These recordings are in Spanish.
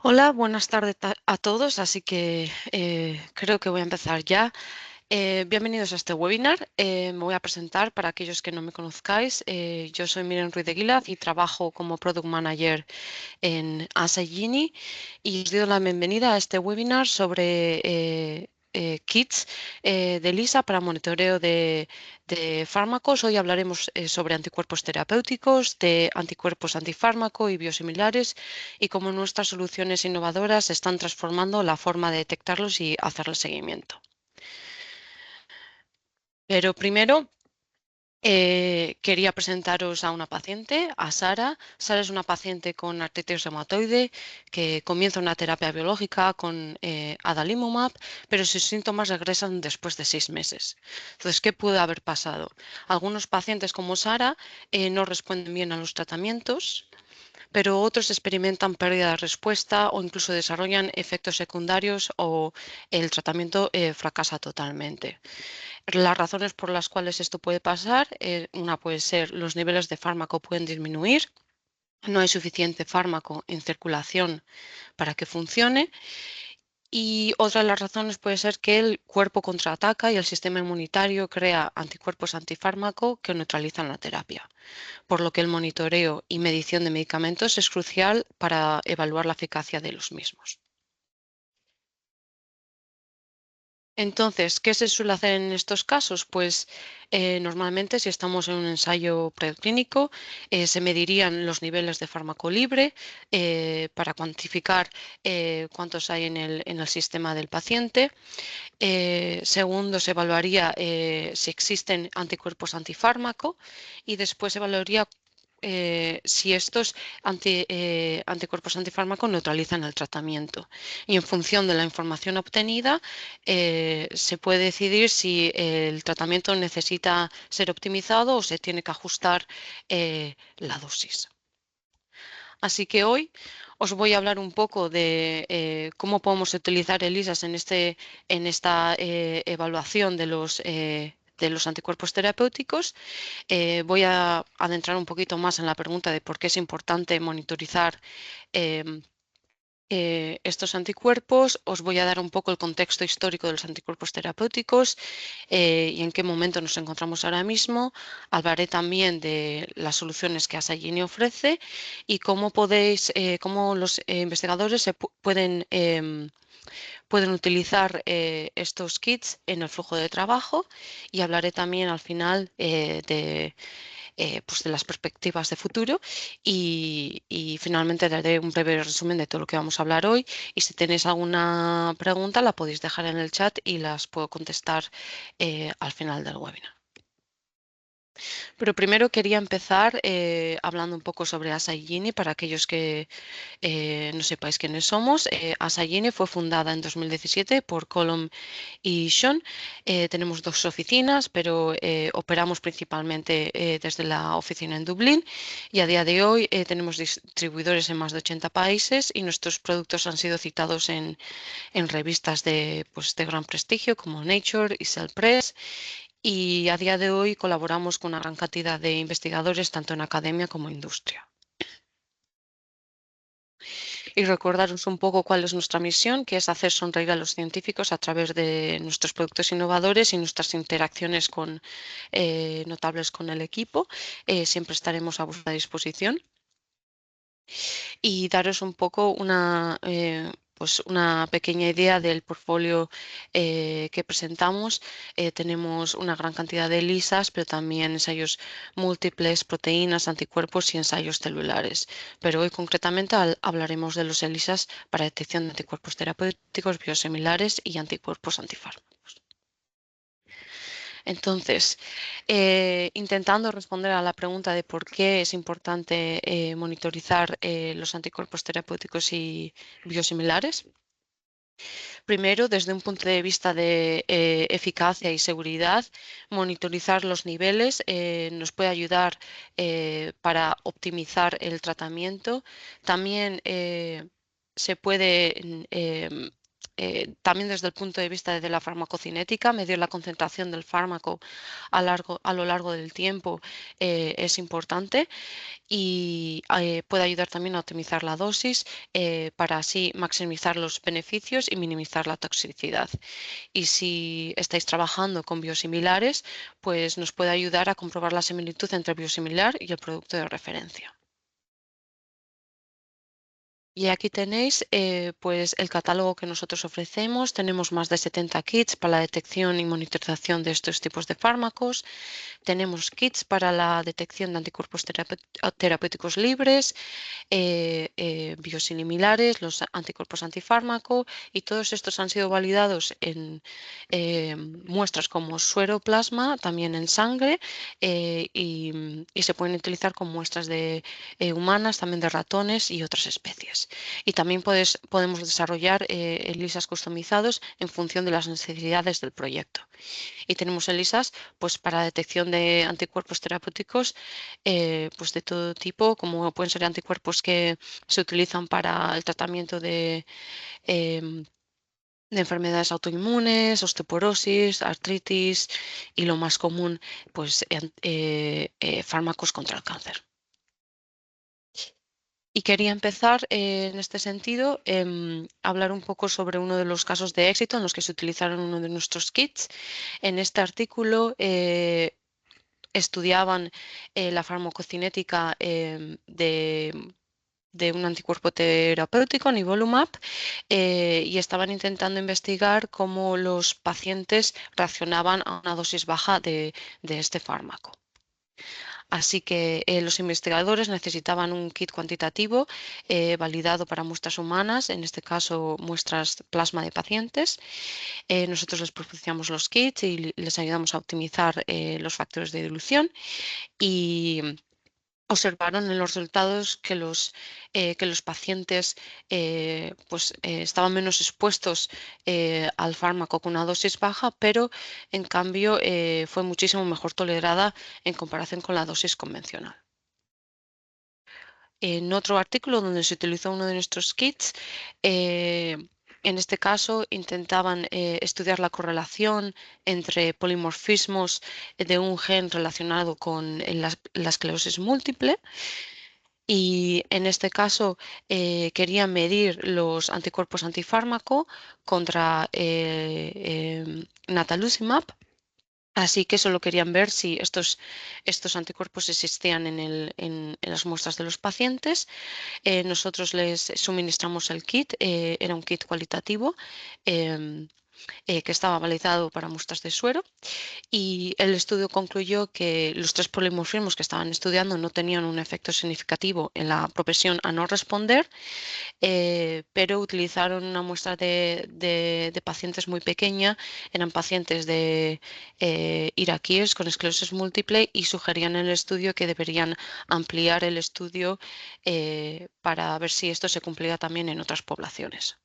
Hola, buenas tardes a todos. Así que creo que voy a empezar ya. Bienvenidos a este webinar. Me voy a presentar para aquellos que no me conozcáis. Yo soy Miriam Ruiz de Guilaz y trabajo como Product Manager en Asagini y os doy la bienvenida a este webinar sobre kits de ELISA para monitoreo de fármacos. Hoy hablaremos sobre anticuerpos terapéuticos, de anticuerpos antifármaco y biosimilares y cómo nuestras soluciones innovadoras están transformando la forma de detectarlos y hacerle seguimiento. Pero primero quería presentaros a una paciente, a Sara. Sara es una paciente con artritis reumatoide que comienza una terapia biológica con adalimumab, pero sus síntomas regresan después de 6 meses. Entonces, ¿qué puede haber pasado? Algunos pacientes como Sara no responden bien a los tratamientos, pero otros experimentan pérdida de respuesta o incluso desarrollan efectos secundarios o el tratamiento fracasa totalmente. Las razones por las cuales esto puede pasar, una puede ser los niveles de fármaco pueden disminuir, no hay suficiente fármaco en circulación para que funcione y otra de las razones puede ser que el cuerpo contraataca y el sistema inmunitario crea anticuerpos antifármaco que neutralizan la terapia, por lo que el monitoreo y medición de medicamentos es crucial para evaluar la eficacia de los mismos. Entonces, ¿qué se suele hacer en estos casos? Pues normalmente si estamos en un ensayo preclínico, se medirían los niveles de fármaco libre para cuantificar cuántos hay en el sistema del paciente. Segundo, se evaluaría si existen anticuerpos antifármaco y después se evaluaría si estos anticuerpos antifármaco neutralizan el tratamiento. Y en función de la información obtenida, se puede decidir si el tratamiento necesita ser optimizado o se tiene que ajustar la dosis. Así que hoy os voy a hablar un poco de cómo podemos utilizar ELISAs en esta evaluación de los anticuerpos terapéuticos. Voy a adentrar un poquito más en la pregunta de por qué es importante monitorizar em, estos anticuerpos. Os voy a dar un poco el contexto histórico de los anticuerpos terapéuticos y en qué momento nos encontramos ahora mismo. Hablaré también de las soluciones que Asagini ofrece y cómo los investigadores pueden utilizar estos kits en el flujo de trabajo y hablaré también al final pues de las perspectivas de futuro y finalmente daré un breve resumen de todo lo que vamos a hablar hoy y si tenéis alguna pregunta la podéis dejar en el chat y las puedo contestar al final del webinar. Pero primero quería empezar hablando un poco sobre Asagini para aquellos que no sepáis quiénes somos. Asagini fue fundada en 2017 por Colm y Sean. Tenemos dos oficinas, pero operamos principalmente desde la oficina en Dublín y a día de hoy tenemos distribuidores en más de 80 países y nuestros productos han sido citados en revistas pues, de gran prestigio como Nature y Cell Press y a día de hoy colaboramos con una gran cantidad de investigadores tanto en academia como industria. Y recordaros un poco cuál es nuestra misión, que es hacer sonreír a los científicos a través de nuestros productos innovadores y nuestras interacciones notables con el equipo. Siempre estaremos a vuestra disposición. Y daros un poco pues una pequeña idea del portfolio que presentamos. Tenemos una gran cantidad de ELISAs, pero también ensayos múltiples, proteínas, anticuerpos y ensayos celulares. Pero hoy concretamente hablaremos de los ELISAs para detección de anticuerpos terapéuticos, biosimilares y anticuerpos antifármacos. Entonces, intentando responder a la pregunta de por qué es importante monitorizar los anticuerpos terapéuticos y biosimilares. Primero, desde un punto de vista de eficacia y seguridad, monitorizar los niveles nos puede ayudar para optimizar el tratamiento. También se puede también desde el punto de vista de la farmacocinética, medir la concentración del fármaco a lo largo del tiempo es importante y puede ayudar también a optimizar la dosis para así maximizar los beneficios y minimizar la toxicidad. Y si estáis trabajando con biosimilares, pues nos puede ayudar a comprobar la similitud entre el biosimilar y el producto de referencia. Y aquí tenéis pues el catálogo que nosotros ofrecemos. Tenemos más de 70 kits para la detección y monitorización de estos tipos de fármacos. Tenemos kits para la detección de anticuerpos terapéuticos libres, biosimilares, los anticuerpos antifármaco, y todos estos han sido validados en muestras como suero, plasma, también en sangre, y se pueden utilizar con muestras de humanas, también de ratones y otras especies. Y también podemos desarrollar ELISAs customizados en función de las necesidades del proyecto. Y tenemos ELISAs pues, para detección de anticuerpos terapéuticos pues de todo tipo, como pueden ser anticuerpos que se utilizan para el tratamiento de enfermedades autoinmunes, osteoporosis, artritis y lo más común, pues fármacos contra el cáncer. Y quería empezar en este sentido, hablar un poco sobre uno de los casos de éxito en los que se utilizaron uno de nuestros kits. En este artículo estudiaban la farmacocinética de un anticuerpo terapéutico, nivolumab, y estaban intentando investigar cómo los pacientes reaccionaban a una dosis baja de este fármaco. Así que los investigadores necesitaban un kit cuantitativo validado para muestras humanas, en este caso muestras plasma de pacientes. Nosotros les proporcionamos los kits y les ayudamos a optimizar los factores de dilución y observaron en los resultados que los pacientes estaban menos expuestos al fármaco con una dosis baja, pero en cambio fue muchísimo mejor tolerada en comparación con la dosis convencional. En otro artículo donde se utilizó uno de nuestros kits, eh, en este caso intentaban estudiar la correlación entre polimorfismos de un gen relacionado con la esclerosis múltiple. Y en este caso querían medir los anticuerpos antifármaco contra natalizumab. Así que solo querían ver si estos anticuerpos existían en las muestras de los pacientes. Nosotros les suministramos el kit, era un kit cualitativo em, que estaba validado para muestras de suero, y el estudio concluyó que los tres polimorfismos que estaban estudiando no tenían un efecto significativo en la propensión a no responder, pero utilizaron una muestra de pacientes muy pequeña, eran pacientes iraquíes con esclerosis múltiple, y sugerían en el estudio que deberían ampliar el estudio para ver si esto se cumplía también en otras poblaciones.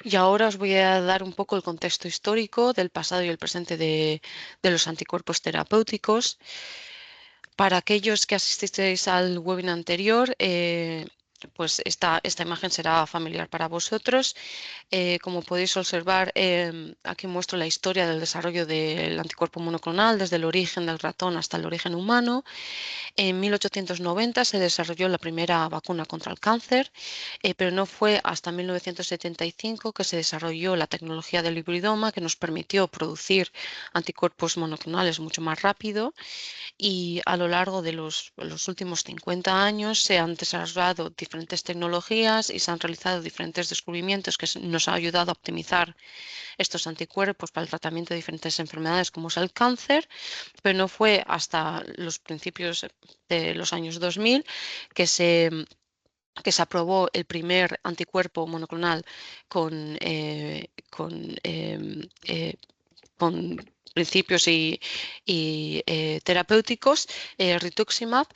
Y ahora os voy a dar un poco el contexto histórico del pasado y el presente de los anticuerpos terapéuticos. Para aquellos que asististeis al webinar anterior, pues esta imagen será familiar para vosotros. Como podéis observar, aquí muestro la historia del desarrollo del anticuerpo monoclonal desde el origen del ratón hasta el origen humano. En 1890 se desarrolló la primera vacuna contra el cáncer, pero no fue hasta 1975 que se desarrolló la tecnología del hibridoma, que nos permitió producir anticuerpos monoclonales mucho más rápido. Y a lo largo de los últimos 50 años se han desarrollado diferentes tecnologías y se han realizado diferentes descubrimientos que nos han ayudado a optimizar estos anticuerpos para el tratamiento de diferentes enfermedades como es el cáncer, pero no fue hasta los principios de los años 2000 que se aprobó el primer anticuerpo monoclonal con, con principios y terapéuticos, rituximab,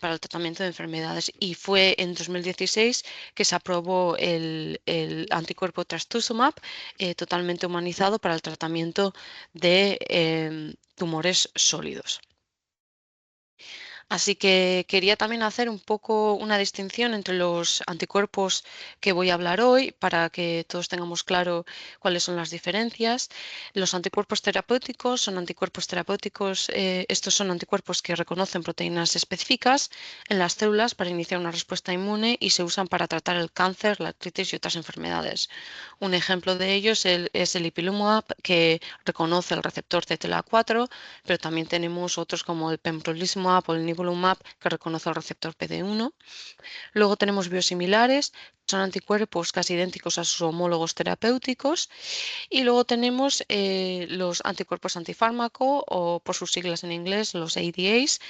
para el tratamiento de enfermedades. Y fue en 2016 que se aprobó el anticuerpo trastuzumab, totalmente humanizado para el tratamiento de tumores sólidos. Así que quería también hacer un poco una distinción entre los anticuerpos que voy a hablar hoy para que todos tengamos claro cuáles son las diferencias. Los anticuerpos terapéuticos son anticuerpos terapéuticos, estos son anticuerpos que reconocen proteínas específicas en las células para iniciar una respuesta inmune y se usan para tratar el cáncer, la artritis y otras enfermedades. Un ejemplo de ellos es el ipilimumab, que reconoce el receptor CTLA4, pero también tenemos otros como el pembrolizumab o el nivolumab, que reconoce el receptor PD1. Luego tenemos biosimilares, que son anticuerpos casi idénticos a sus homólogos terapéuticos. Y luego tenemos los anticuerpos antifármaco, o por sus siglas en inglés, los ADAs.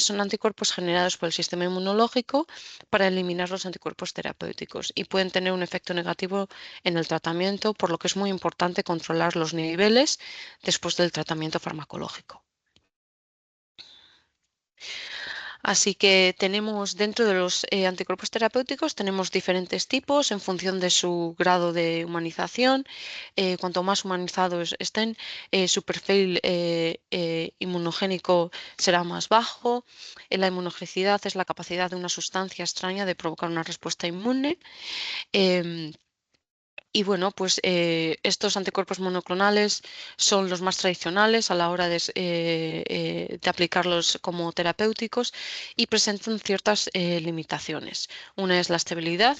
Son anticuerpos generados por el sistema inmunológico para eliminar los anticuerpos terapéuticos y pueden tener un efecto negativo en el tratamiento, por lo que es muy importante controlar los niveles después del tratamiento farmacológico. Así que tenemos dentro de los anticuerpos terapéuticos, tenemos diferentes tipos en función de su grado de humanización. Cuanto más humanizados estén, su perfil inmunogénico será más bajo. La inmunogenicidad es la capacidad de una sustancia extraña de provocar una respuesta inmune. Em, y bueno, pues estos anticuerpos monoclonales son los más tradicionales a la hora de aplicarlos como terapéuticos y presentan ciertas limitaciones. Una es la estabilidad.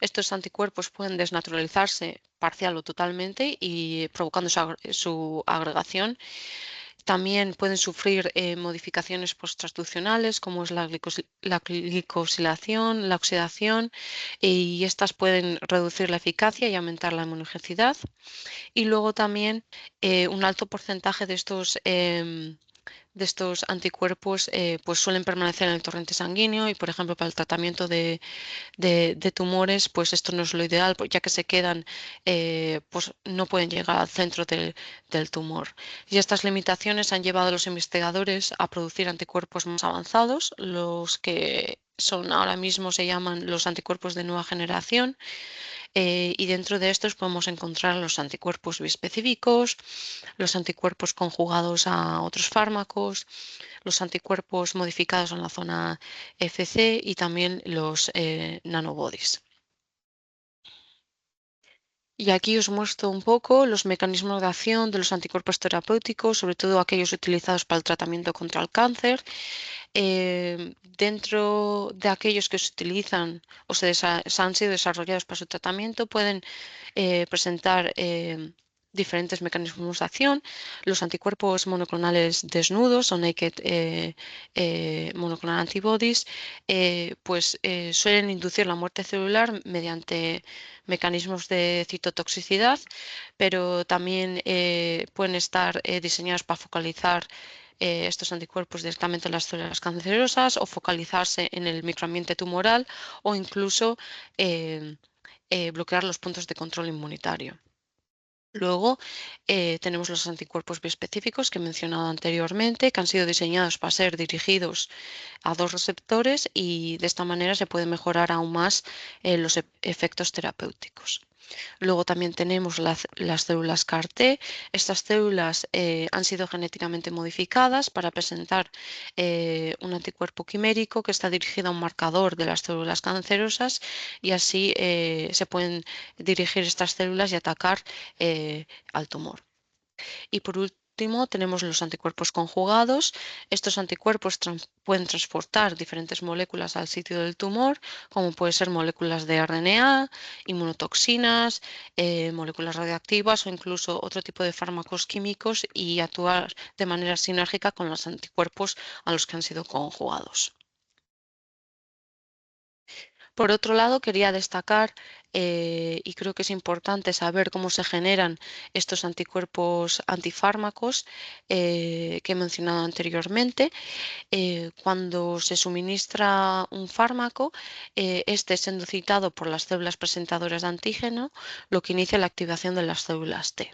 Estos anticuerpos pueden desnaturalizarse parcial o totalmente y provocando su agregación. También pueden sufrir modificaciones posttransduccionales, como es la glicosilación, la oxidación, y estas pueden reducir la eficacia y aumentar la inmunogenicidad. Y luego también un alto porcentaje de estos anticuerpos pues suelen permanecer en el torrente sanguíneo y, por ejemplo, para el tratamiento de tumores, pues esto no es lo ideal, ya que se quedan, pues no pueden llegar al centro del tumor. Y estas limitaciones han llevado a los investigadores a producir anticuerpos más avanzados, los que son ahora mismo se llaman los anticuerpos de nueva generación, y dentro de estos podemos encontrar los anticuerpos biespecíficos, los anticuerpos conjugados a otros fármacos, los anticuerpos modificados en la zona Fc y también los nanobodies. Y aquí os muestro un poco los mecanismos de acción de los anticuerpos terapéuticos, sobre todo aquellos utilizados para el tratamiento contra el cáncer. Dentro de aquellos que se utilizan o se han sido desarrollados para su tratamiento, pueden presentar diferentes mecanismos de acción. Los anticuerpos monoclonales desnudos o naked monoclonal antibodies, pues suelen inducir la muerte celular mediante mecanismos de citotoxicidad, pero también pueden estar diseñados para focalizar estos anticuerpos directamente en las células cancerosas o focalizarse en el microambiente tumoral o incluso bloquear los puntos de control inmunitario. Luego tenemos los anticuerpos biespecíficos que he mencionado anteriormente, que han sido diseñados para ser dirigidos a dos receptores y de esta manera se puede mejorar aún más los efectos terapéuticos. Luego también tenemos las células CAR-T. Estas células han sido genéticamente modificadas para presentar un anticuerpo quimérico que está dirigido a un marcador de las células cancerosas y así se pueden dirigir estas células y atacar al tumor. Y por último, tenemos los anticuerpos conjugados. Estos anticuerpos pueden transportar diferentes moléculas al sitio del tumor, como pueden ser moléculas de RNA, inmunotoxinas, moléculas radioactivas o incluso otro tipo de fármacos químicos y actuar de manera sinérgica con los anticuerpos a los que han sido conjugados. Por otro lado, quería destacar, y creo que es importante saber cómo se generan estos anticuerpos antifármacos que he mencionado anteriormente. Cuando se suministra un fármaco, este es endocitado por las células presentadoras de antígeno, lo que inicia la activación de las células T.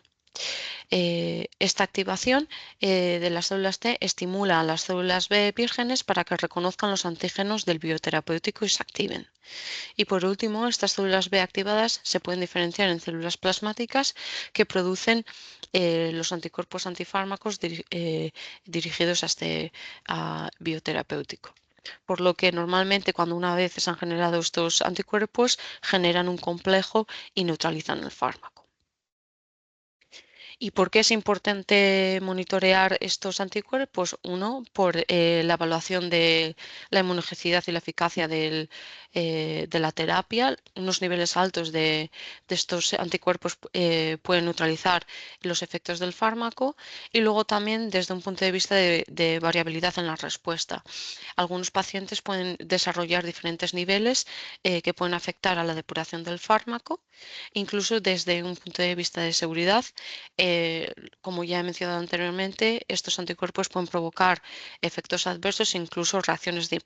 Esta activación de las células T estimula a las células B vírgenes para que reconozcan los antígenos del bioterapéutico y se activen. Y por último, estas células B activadas se pueden diferenciar en células plasmáticas que producen los anticuerpos antifármacos dirigidos a este bioterapéutico. Por lo que normalmente cuando una vez se han generado estos anticuerpos, generan un complejo y neutralizan el fármaco. ¿Y por qué es importante monitorear estos anticuerpos? Uno, por la evaluación de la inmunogenicidad y la eficacia de la terapia. Unos niveles altos de estos anticuerpos pueden neutralizar los efectos del fármaco y luego también desde un punto de vista de variabilidad en la respuesta. Algunos pacientes pueden desarrollar diferentes niveles que pueden afectar a la depuración del fármaco, incluso desde un punto de vista de seguridad. Como ya he mencionado anteriormente, estos anticuerpos pueden provocar efectos adversos e incluso reacciones de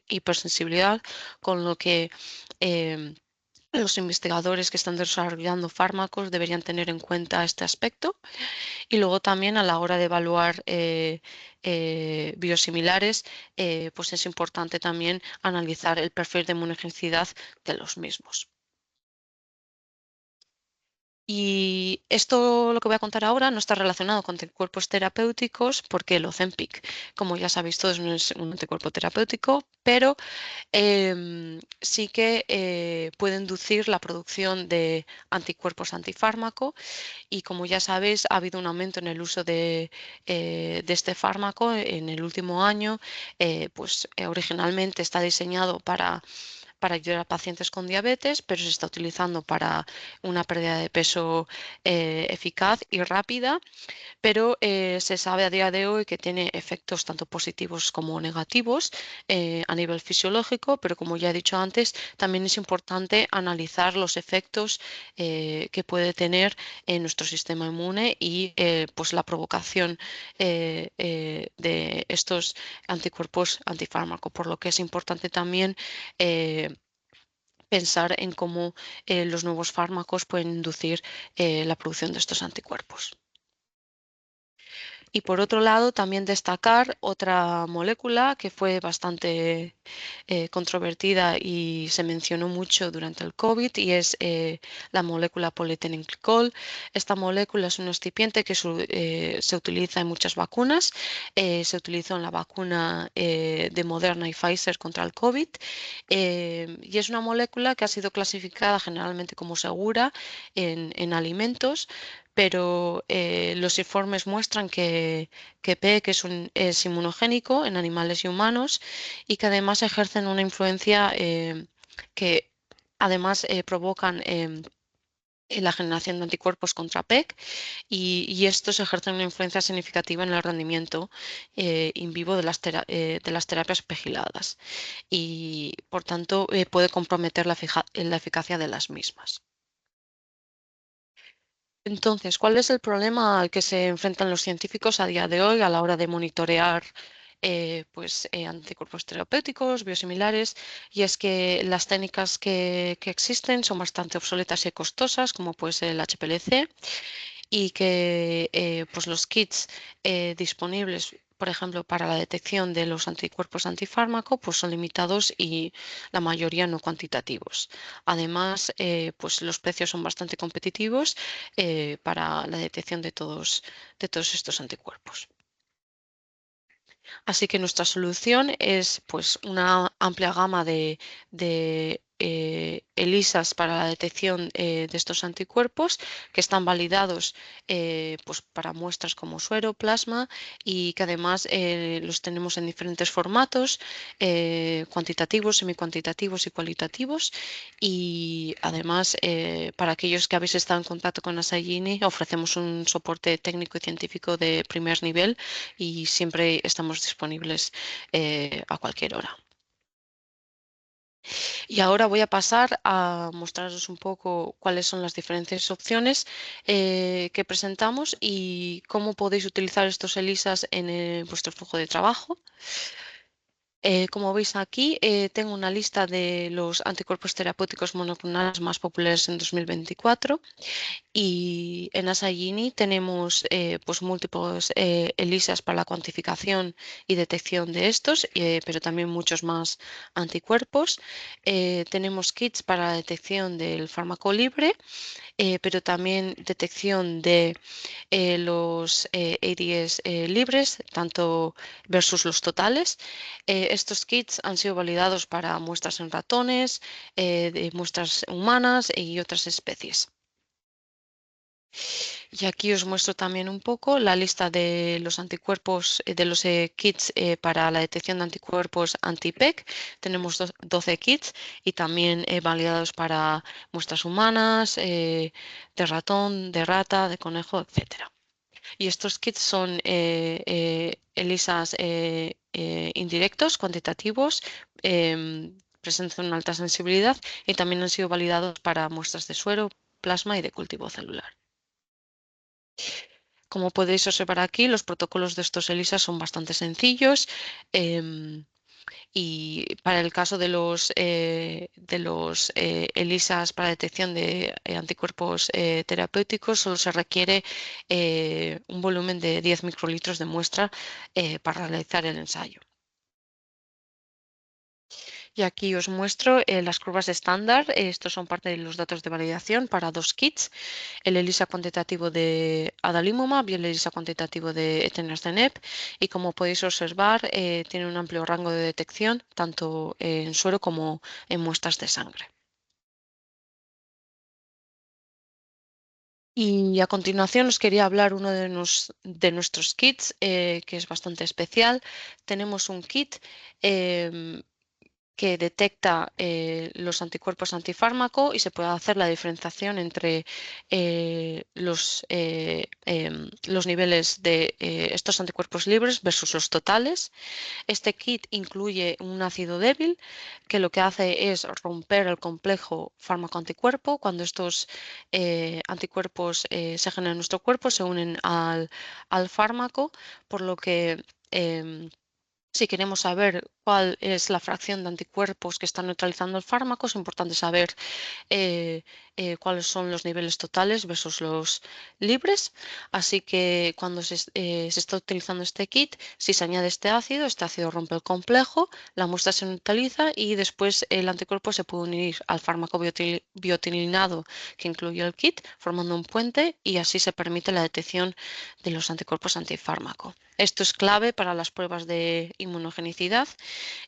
hipersensibilidad, con lo que los investigadores que están desarrollando fármacos deberían tener en cuenta este aspecto. Y luego también a la hora de evaluar biosimilares, pues es importante también analizar el perfil de inmunogenicidad de los mismos. Y esto, lo que voy a contar ahora, no está relacionado con anticuerpos terapéuticos porque el Ozempic, como ya sabéis todos, no es un anticuerpo terapéutico, pero sí que puede inducir la producción de anticuerpos antifármaco y como ya sabéis, ha habido un aumento en el uso de este fármaco en el último año. Originalmente está diseñado para ayudar a pacientes con diabetes, pero se está utilizando para una pérdida de peso eficaz y rápida, pero se sabe a día de hoy que tiene efectos tanto positivos como negativos a nivel fisiológico, pero como ya he dicho antes, también es importante analizar los efectos que puede tener en nuestro sistema inmune y pues la provocación de estos anticuerpos antifármaco, por lo que es importante también pensar en cómo los nuevos fármacos pueden inducir la producción de estos anticuerpos. Y por otro lado, también destacar otra molécula que fue bastante controvertida y se mencionó mucho durante el COVID y es la molécula polietilenglicol. Esta molécula es un excipiente que se utiliza en muchas vacunas. Se utilizó en la vacuna de Moderna y Pfizer contra el COVID y es una molécula que ha sido clasificada generalmente como segura en alimentos, pero los informes muestran que PEC es inmunogénico en animales y humanos y que además ejercen una influencia que además provocan la generación de anticuerpos contra PEC y estos ejercen una influencia significativa en el rendimiento in vivo de las terapias vigiladas y por tanto puede comprometer la eficacia de las mismas. Entonces, ¿cuál es el problema al que se enfrentan los científicos a día de hoy a la hora de monitorear anticuerpos terapéuticos, biosimilares? Y es que las técnicas que existen son bastante obsoletas y costosas, como puede ser el HPLC, y que pues los kits disponibles, por ejemplo, para la detección de los anticuerpos antifármaco, pues son limitados y la mayoría no cuantitativos. Además, pues los precios son bastante competitivos para la detección de todos estos anticuerpos. Así que nuestra solución es pues una amplia gama de ELISAs para la detección de estos anticuerpos que están validados pues para muestras como suero, plasma y que además los tenemos en diferentes formatos, cuantitativos, semicuantitativos y cualitativos. Y además para aquellos que habéis estado en contacto con Asagini ofrecemos un soporte técnico y científico de primer nivel y siempre estamos disponibles a cualquier hora. Y ahora voy a pasar a mostraros un poco cuáles son las diferentes opciones que presentamos y cómo podéis utilizar estos ELISAs en vuestro flujo de trabajo. Como veis aquí, tengo una lista de los anticuerpos terapéuticos monoclonales más populares en 2024 y en Asagini tenemos pues múltiples ELISAs para la cuantificación y detección de estos, pero también muchos más anticuerpos. Tenemos kits para la detección del fármaco libre, pero también detección de los ADS libres, tanto versus los totales. Estos kits han sido validados para muestras en ratones, de muestras humanas y otras especies. Y aquí os muestro también un poco la lista de los anticuerpos, de los kits para la detección de anticuerpos anti-PEC. Tenemos 12 kits y también validados para muestras humanas, de ratón, de rata, de conejo, etcétera. Y estos kits son ELISAs indirectos, cuantitativos, presentan una alta sensibilidad y también han sido validados para muestras de suero, plasma y de cultivo celular. Como podéis observar aquí, los protocolos de estos ELISAs son bastante sencillos. Y para el caso de los ELISAs para detección de anticuerpos terapéuticos, solo se requiere un volumen de 10 microlitros de muestra para realizar el ensayo. Y aquí os muestro las curvas estándar. Estos son parte de los datos de validación para dos kits, el ELISA cuantitativo de adalimumab y el ELISA cuantitativo de etanercept. Y como podéis observar, tiene un amplio rango de detección, tanto en suero como en muestras de sangre. Y a continuación os quería hablar uno de nuestros kits, que es bastante especial. Tenemos un kit que detecta los anticuerpos antifármaco y se puede hacer la diferenciación entre los niveles de estos anticuerpos libres versus los totales. Este kit incluye un ácido débil que lo que hace es romper el complejo fármaco-anticuerpo. Cuando estos anticuerpos se generan en nuestro cuerpo, se unen al fármaco, por lo que si queremos saber cuál es la fracción de anticuerpos que están neutralizando el fármaco, es importante saber eh, cuáles son los niveles totales versus los libres. Así que cuando se está utilizando este kit, si se añade este ácido rompe el complejo, la muestra se neutraliza y después el anticuerpo se puede unir al fármaco biotilinado que incluye el kit, formando un puente y así se permite la detección de los anticuerpos antifármaco. Esto es clave para las pruebas de inmunogenicidad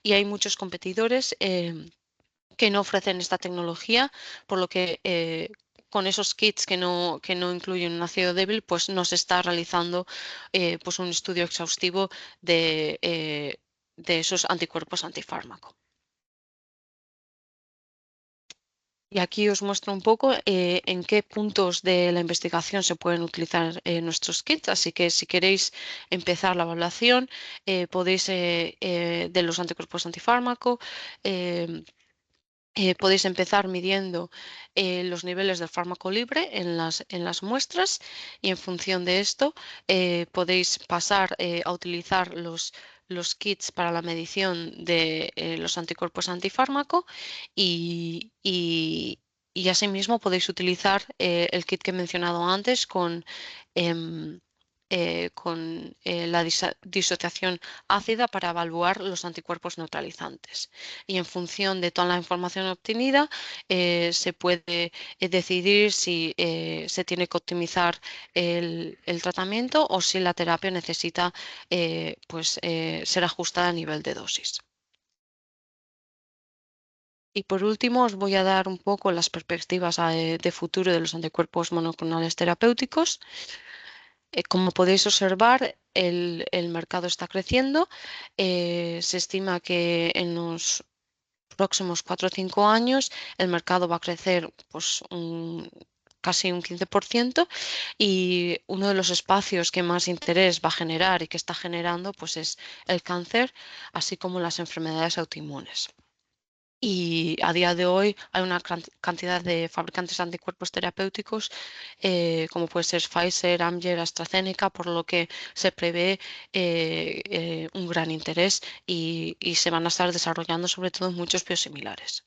y hay muchos competidores que no ofrecen esta tecnología, por lo que con esos kits que no incluyen un ácido débil, pues no se está realizando pues un estudio exhaustivo de esos anticuerpos antifármaco. Y aquí os muestro un poco en qué puntos de la investigación se pueden utilizar nuestros kits. Así que si queréis empezar la evaluación, podéis de los anticuerpos antifármaco. Podéis empezar midiendo los niveles del fármaco libre en las muestras y en función de esto podéis pasar a utilizar los kits para la medición de los anticuerpos antifármaco y asimismo podéis utilizar el kit que he mencionado antes em, con la disociación ácida para evaluar los anticuerpos neutralizantes. Y en función de toda la información obtenida, se puede decidir si se tiene que optimizar el tratamiento o si la terapia necesita ser ajustada a nivel de dosis. Y por último, os voy a dar un poco las perspectivas de futuro de los anticuerpos monoclonales terapéuticos. Como podéis observar, el mercado está creciendo. Se estima que en los próximos 4 o 5 años el mercado va a crecer pues, casi un 15% y uno de los espacios que más interés va a generar y que está generando pues, es el cáncer, así como las enfermedades autoinmunes. Y a día de hoy hay una cantidad de fabricantes de anticuerpos terapéuticos, como puede ser Pfizer, Amgen, AstraZeneca, por lo que se prevé un gran interés y se van a estar desarrollando sobre todo muchos biosimilares.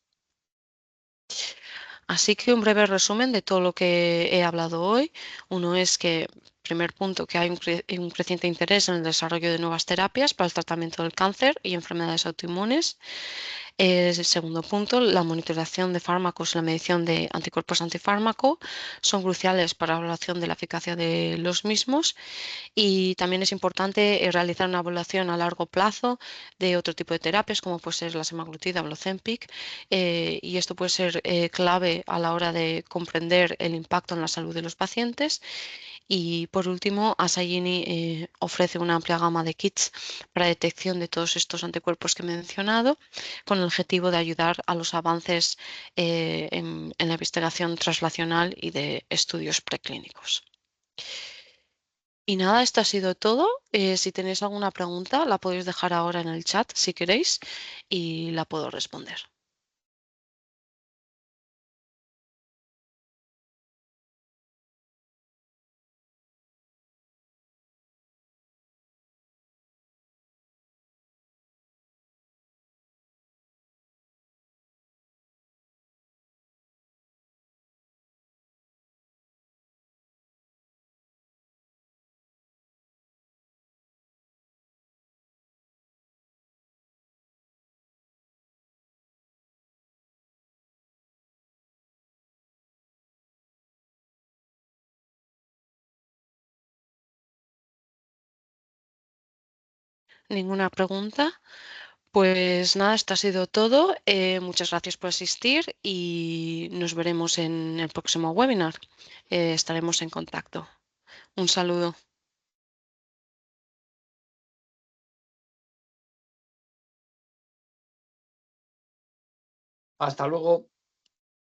Así que un breve resumen de todo lo que he hablado hoy. Uno es que, primer punto, que hay un creciente interés en el desarrollo de nuevas terapias para el tratamiento del cáncer y enfermedades autoinmunes. El segundo punto, la monitorización de fármacos y la medición de anticuerpos antifármaco son cruciales para la evaluación de la eficacia de los mismos. Y también es importante realizar una evaluación a largo plazo de otro tipo de terapias, como puede ser la semaglutida o el Ozempic, y esto puede ser clave a la hora de comprender el impacto en la salud de los pacientes. Y por último, Asagini ofrece una amplia gama de kits para detección de todos estos anticuerpos que he mencionado, con el objetivo de ayudar a los avances en la investigación translacional y de estudios preclínicos. Y nada, esto ha sido todo. Si tenéis alguna pregunta, la podéis dejar ahora en el chat si queréis y la puedo responder. ¿Ninguna pregunta? Pues nada, esto ha sido todo. Muchas gracias por asistir y nos veremos en el próximo webinar. Estaremos en contacto. Un saludo. Hasta luego.